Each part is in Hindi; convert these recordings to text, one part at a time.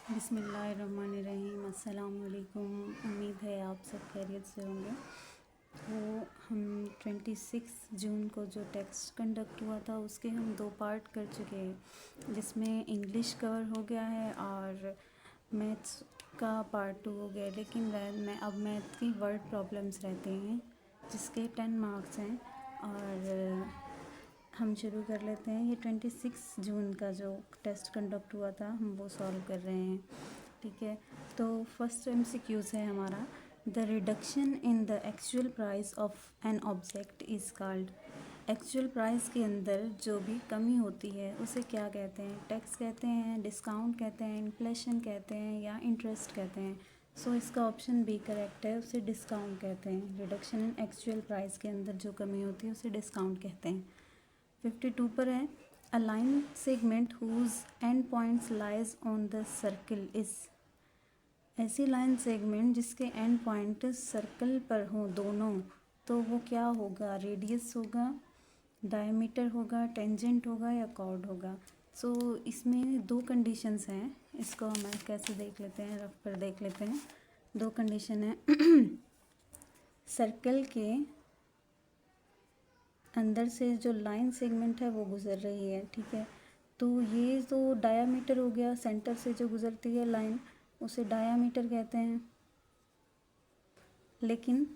बिस्मिल्लाहिर्रहमानिर्रहीम। अस्सलाम वालेकुम। उम्मीद है आप सब खैरियत से होंगे। तो हम 26 जून को जो टेस्ट कंडक्ट हुआ था उसके हम 2 पार्ट कर चुके हैं, जिसमें इंग्लिश कवर हो गया है और मैथ्स का पार्ट 2 हो गया। लेकिन अब मैथ की वर्ड प्रॉब्लम्स रहते हैं जिसके 10 मार्क्स हैं और हम शुरू कर लेते हैं। ये 26 जून का जो टेस्ट कंडक्ट हुआ था हम वो सॉल्व कर रहे हैं। ठीक है, तो फर्स्ट MCQs है हमारा। The reduction in the actual price of an object is called. Actual price के अंदर जो भी कमी होती है उसे क्या कहते हैं? टैक्स कहते हैं, डिस्काउंट कहते हैं, इन्फ्लेशन कहते हैं या इंटरेस्ट कहते हैं। सो इसका ऑप्शन बी करेक्ट है, उसे डिस्काउंट कहते हैं। रिडक्शन इन एक्चुअल प्राइस के अंदर जो कमी होती है उसे डिस्काउंट कहते हैं। 52 पर है, a line segment whose end points lies on the circle is. ऐसी लाइन सेगमेंट जिसके एंड पॉइंट सर्कल पर हों दोनों, तो वो क्या होगा? रेडियस होगा, डायमीटर होगा, टेंजेंट होगा या कॉर्ड होगा। सो इसमें 2 कंडीशंस हैं। इसको हम कैसे देख लेते हैं, रफ पर देख लेते हैं। 2 कंडीशन है। सर्कल के अंदर से जो लाइन सेगमेंट है वो गुज़र रही है। ठीक है, तो ये जो डायामीटर हो गया, सेंटर से जो गुज़रती है लाइन उसे डायामीटर कहते हैं। लेकिन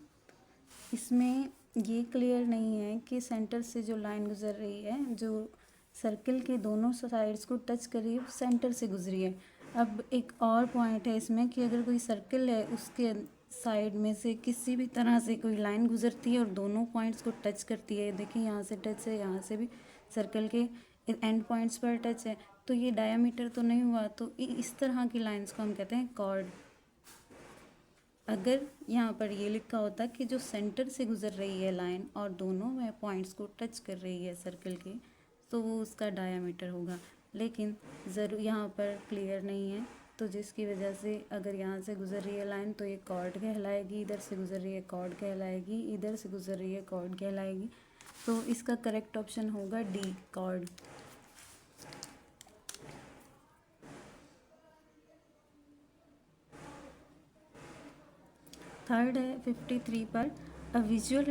इसमें ये क्लियर नहीं है कि सेंटर से जो लाइन गुज़र रही है, जो सर्कल के दोनों साइड्स को टच कर रही है, सेंटर से गुजरी है। अब एक और पॉइंट है इसमें कि अगर कोई सर्कल है उसके साइड में से किसी भी तरह से कोई लाइन गुजरती है और दोनों पॉइंट्स को टच करती है, देखिए यहाँ से टच है, यहाँ से भी सर्कल के एंड पॉइंट्स पर टच है, तो ये डायामीटर तो नहीं हुआ। तो इस तरह की लाइंस को हम कहते हैं कॉर्ड। अगर यहाँ पर ये लिखा होता कि जो सेंटर से गुजर रही है लाइन और दोनों में पॉइंट्स को टच कर रही है सर्कल के, तो वो उसका डायामीटर होगा। लेकिन ज़रूर यहाँ पर क्लियर नहीं है, तो जिसकी वजह से अगर यहाँ से गुजर रही है लाइन तो ये कॉर्ड कहलाएगी, इधर से गुजर रही है कॉर्ड कहलाएगी, इधर से गुजर रही है कॉर्ड कहलाएगी। तो इसका करेक्ट ऑप्शन होगा डी, कॉर्ड। थर्ड है 53 पर, a visual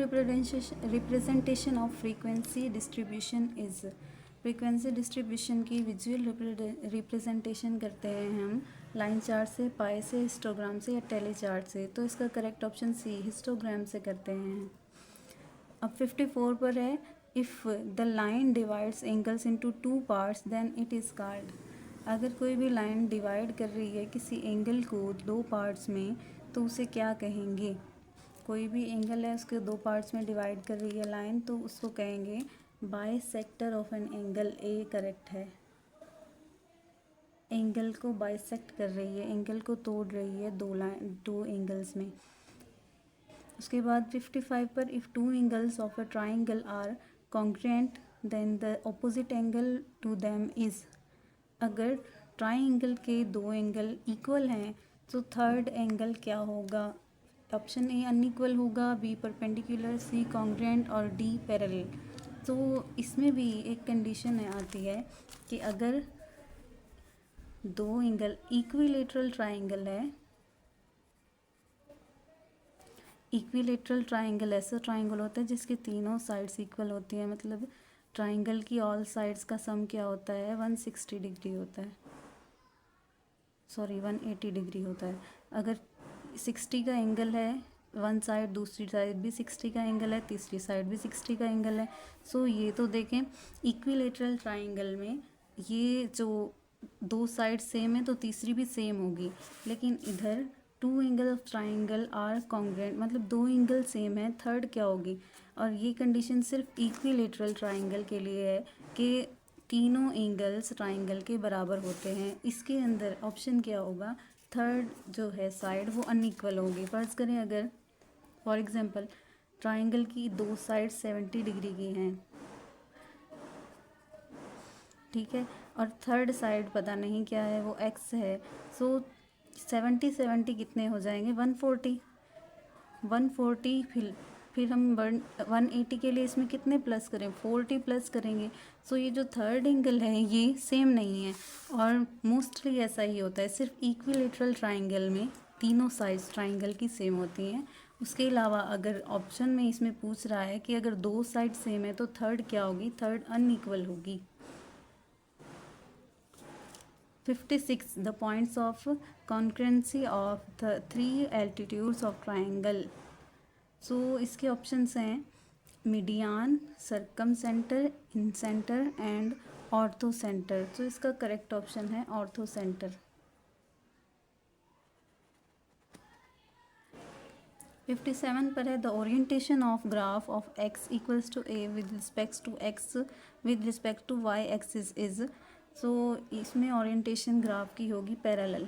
representation of frequency distribution is. Frequency distribution की विजुअल रिप्रेजेंटेशन करते हैं हम लाइन चार्ट से, पाई से, हिस्टोग्राम से या टेली चार्ट से। तो इसका करेक्ट ऑप्शन सी, हिस्टोग्राम से करते हैं। अब 54 पर है, if the line divides angles into 2 parts then it is called. अगर कोई भी लाइन डिवाइड कर रही है किसी एंगल को 2 पार्ट्स में, तो उसे क्या कहेंगे? कोई भी एंगल है उसके 2 पार्ट्स में डिवाइड कर रही है लाइन, तो उसको कहेंगे bisector of an angle. A correct है। एंगल को बाइसेक्ट कर रही है, एंगल को तोड़ रही है 2 एंगल्स में। उसके बाद 55 पर, if 2 angles of a triangle are congruent then the opposite angle to them is. अगर ट्राइंगल के 2 एंगल इक्वल हैं तो थर्ड एंगल क्या होगा? ऑप्शन ए अनइक्वल होगा, बी परपेंडिकुलर, सी कॉन्ग्रुएंट और डी पैरेलल। तो इसमें भी एक कंडीशन आती है कि अगर 2 एंगल इक्विलेटरल ट्राइंगल है, इक्विलेटरल ट्राइंगल ऐसा ट्राइंगल होता है जिसके तीनों साइड्स इक्वल होती हैं। मतलब ट्राइंगल की ऑल साइड्स का सम क्या होता है? 160 डिग्री होता है, सॉरी 180 डिग्री होता है। अगर 60 का एंगल है वन साइड, दूसरी साइड भी 60 का एंगल है, तीसरी साइड भी 60 का एंगल है। सो ये तो देखें, इक्विलेटरल ट्राइंगल में ये जो 2 साइड सेम है तो तीसरी भी सेम होगी। लेकिन इधर 2 angle of triangle are congruent, मतलब 2 एंगल सेम है, थर्ड क्या होगी? और ये कंडीशन सिर्फ इक्विलेटरल ट्राइंगल के लिए है कि तीनों एंगल्स ट्राइंगल के बराबर होते हैं। इसके अंदर ऑप्शन क्या होगा? थर्ड जो है साइड वो अनइक्वल होगी। फ़र्ज़ करें अगर फॉर एग्जांपल ट्राइंगल की 2 साइड 70 डिग्री की हैं, ठीक है, और थर्ड साइड पता नहीं क्या है, वो एक्स है। सो 70 70 कितने हो जाएंगे? 140 फिर फिर हम 180 के लिए इसमें कितने प्लस करें, 40 प्लस करेंगे। सो ये जो थर्ड एंगल है ये सेम नहीं है, और मोस्टली ऐसा ही होता है, सिर्फ इक्विलेटरल ट्राइंगल में तीनों साइड्स ट्राइंगल की सेम होती हैं। उसके अलावा अगर ऑप्शन में इसमें पूछ रहा है कि अगर दो साइड सेम है तो थर्ड क्या होगी, थर्ड अनइक्वल होगी। 56 the points of concurrence of the 3 altitudes of triangle. So इसके ऑप्शंस हैं median, circumcentre, incentre and orthocentre. तो इसका करेक्ट ऑप्शन है ऑर्थो सेंटर। 57 पर है the orientation of graph of x equals to a with respect to x with respect to y axis is. So इसमें ओरिएंटेशन ग्राफ की होगी पैरेलल।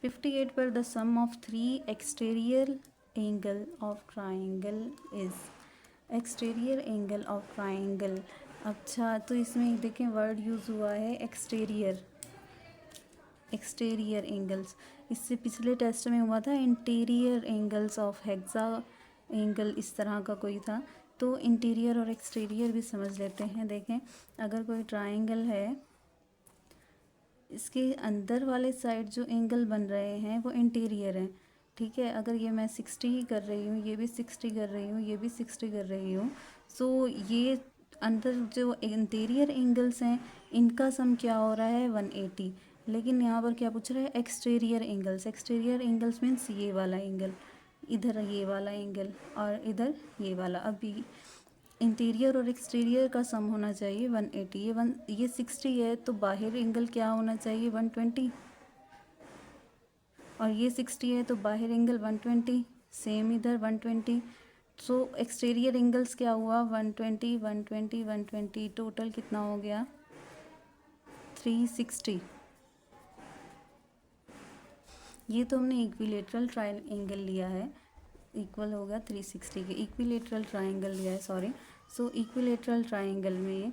58 पर the sum of 3 exterior angle of triangle is. Exterior angle of triangle, अच्छा तो इसमें देखें वर्ड यूज़ हुआ है एक्सटीरियर, एक्सटीरियर एंगल्स। इससे पिछले टेस्ट में हुआ था interior angles of hexa angle, इस तरह का कोई था। तो इंटीरियर और एक्सटीरियर भी समझ लेते हैं। देखें अगर कोई ट्राइंगल है, इसके अंदर वाले साइड जो एंगल बन रहे हैं वो इंटीरियर हैं, ठीक है। अगर ये मैं 60 ही कर रही हूँ, ये भी 60 कर रही हूँ, ये भी 60 कर रही हूँ, सो ये अंदर जो इंटीरियर एंगल्स हैं इनका सम क्या हो रहा है 180। लेकिन यहाँ पर क्या पूछ रहा है exterior angles. Exterior angles means ये वाला एंगल, इधर ये वाला एंगल और इधर ये वाला। अभी इंटीरियर और एक्सटीरियर का सम होना चाहिए 180। ये 60 है तो बाहर एंगल क्या होना चाहिए 120, और ये 60 है तो बाहर एंगल 120, सेम इधर 120। सो एक्सटीरियर एंगल्स क्या हुआ 120 120 120, टोटल कितना हो गया 360। ये तो हमने इक्विलेटरल ट्रायंगल लिया है, इक्वल होगा 360 के, इक्विलेटरल ट्रायंगल लिया है सॉरी। सो इक्विलेटरल ट्रायंगल में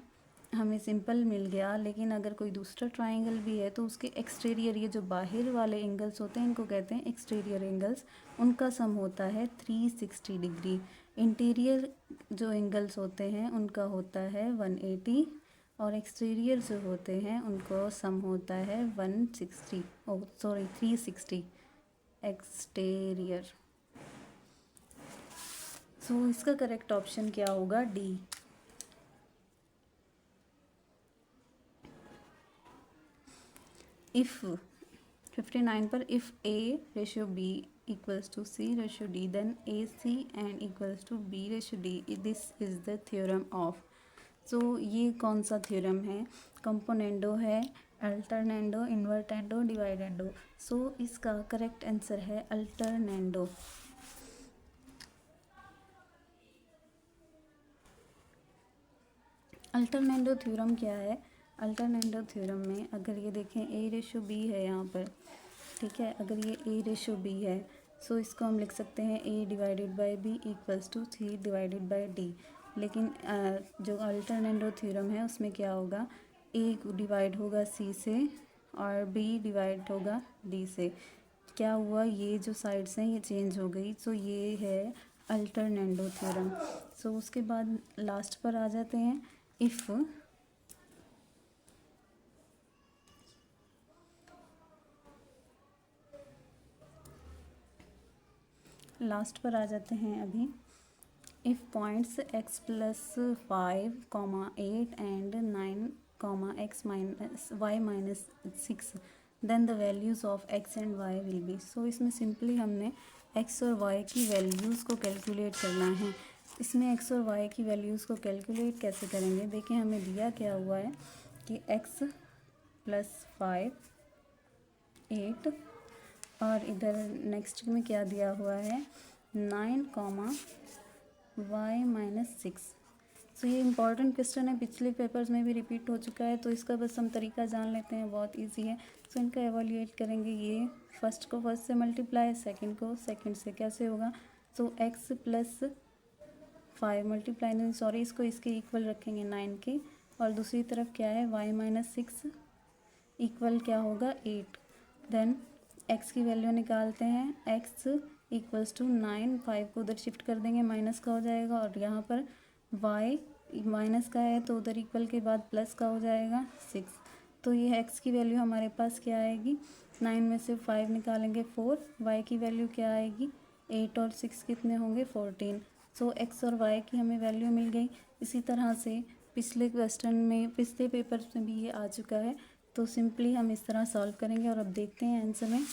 हमें सिंपल मिल गया, लेकिन अगर कोई दूसरा ट्रायंगल भी है तो उसके एक्सटीरियर, ये जो बाहर वाले एंगल्स होते हैं इनको कहते हैं एक्सटीरियर एंगल्स, उनका सम होता है 360 डिग्री। इंटीरियर जो एंगल्स होते हैं उनका होता है 180, और एक्सटीरियर जो होते हैं उनको सम होता है 160, ओ सॉरी 360 एक्सटीरियर। सो इसका करेक्ट ऑप्शन क्या होगा डी। इफ़ 59 पर if A ratio B equals to C ratio D then AC and equals to B ratio D, this is the theorem of. So ये कौन सा थ्योरम है, कंपोनेंडो है, अल्टरनेंडो, इन्वर्टेंडो, डिवाइडेंडो। सो इसका करेक्ट आंसर है अल्टरनेंडो। अल्टरनेंडो थ्योरम क्या है, अल्टरनेंडो थ्योरम में अगर ये देखें A रेशियो B है यहाँ पर, ठीक है, अगर ये A रेशियो B है सो इसको हम लिख सकते हैं A divided by B equals to C divided by D। लेकिन जो अल्टरनेंडो थ्योरम है उसमें क्या होगा, A डिवाइड होगा C से और B डिवाइड होगा D से। क्या हुआ, ये जो साइड्स हैं ये चेंज हो गई, सो ये है अल्टरनेंडो थ्योरम। सो उसके बाद लास्ट पर आ जाते हैं इफ़ लास्ट पर आ जाते हैं अभी। If points x plus 5, 8 and 9, x minus y minus 6 then the values of x and y will be. So इसमें सिंपली हमने x और y की वैल्यूज़ को कैलकुलेट करना है। इसमें x और y की वैल्यूज़ को कैलकुलेट कैसे करेंगे, देखिए हमें दिया क्या हुआ है कि x प्लस 5, 8 और इधर नेक्स्ट में क्या दिया हुआ है 9, y माइनस 6। सो ये इंपॉर्टेंट क्वेश्चन है, पिछले पेपर्स में भी रिपीट हो चुका है, तो इसका बस हम तरीका जान लेते हैं, बहुत इजी है। सो इनका एवोल्यूएट करेंगे, ये फर्स्ट को फर्स्ट से मल्टीप्लाई, सेकंड को सेकंड से, कैसे होगा, सो x प्लस 5 मल्टीप्लाई नहीं सॉरी इसको इसके इक्वल रखेंगे 9 के, और दूसरी तरफ क्या है y माइनस 6 इक्वल क्या होगा 8। देन x की वैल्यू निकालते हैं, x इक्वल्स टू 9, 5 को उधर शिफ्ट कर देंगे, माइनस का हो जाएगा, और यहाँ पर y माइनस का है तो उधर इक्वल के बाद प्लस का हो जाएगा 6। तो ये x की वैल्यू हमारे पास क्या आएगी, 9 में से 5 निकालेंगे 4, y की वैल्यू क्या आएगी 8 और 6 कितने होंगे 14। सो x और y की हमें वैल्यू मिल गई। इसी तरह से पिछले क्वेश्चन में, पिछले पेपर में भी ये आ चुका है, तो सिंपली हम इस तरह सॉल्व करेंगे और अब देखते हैं आंसर में।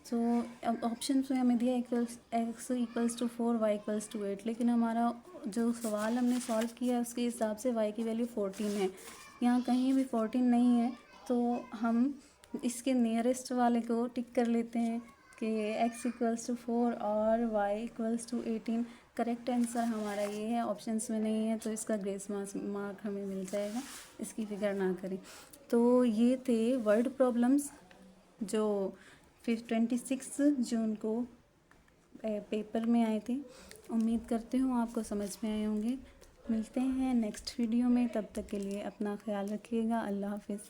सो अब ऑप्शन में हमें दिया x equals to 4, y equals to 8, लेकिन हमारा जो सवाल हमने सॉल्व किया है उसके हिसाब से y की वैल्यू 14 है, यहाँ कहीं भी 14 नहीं है, तो हम इसके नियरेस्ट वाले को टिक कर लेते हैं कि x इक्वल्स टू 4 और y equals to 18। Correct answer हमारा ये है, ऑप्शंस में नहीं है, तो इसका ग्रेस मार्क हमें मिल जाएगा, इसकी फिक्र ना करें। तो ये थे वर्ड प्रॉब्लम्स जो फिर 26 जून को पेपर में आए थे। उम्मीद करती हूँ आपको समझ में आए होंगे। मिलते हैं नेक्स्ट वीडियो में, तब तक के लिए अपना ख्याल रखिएगा। अल्लाह हाफिज़।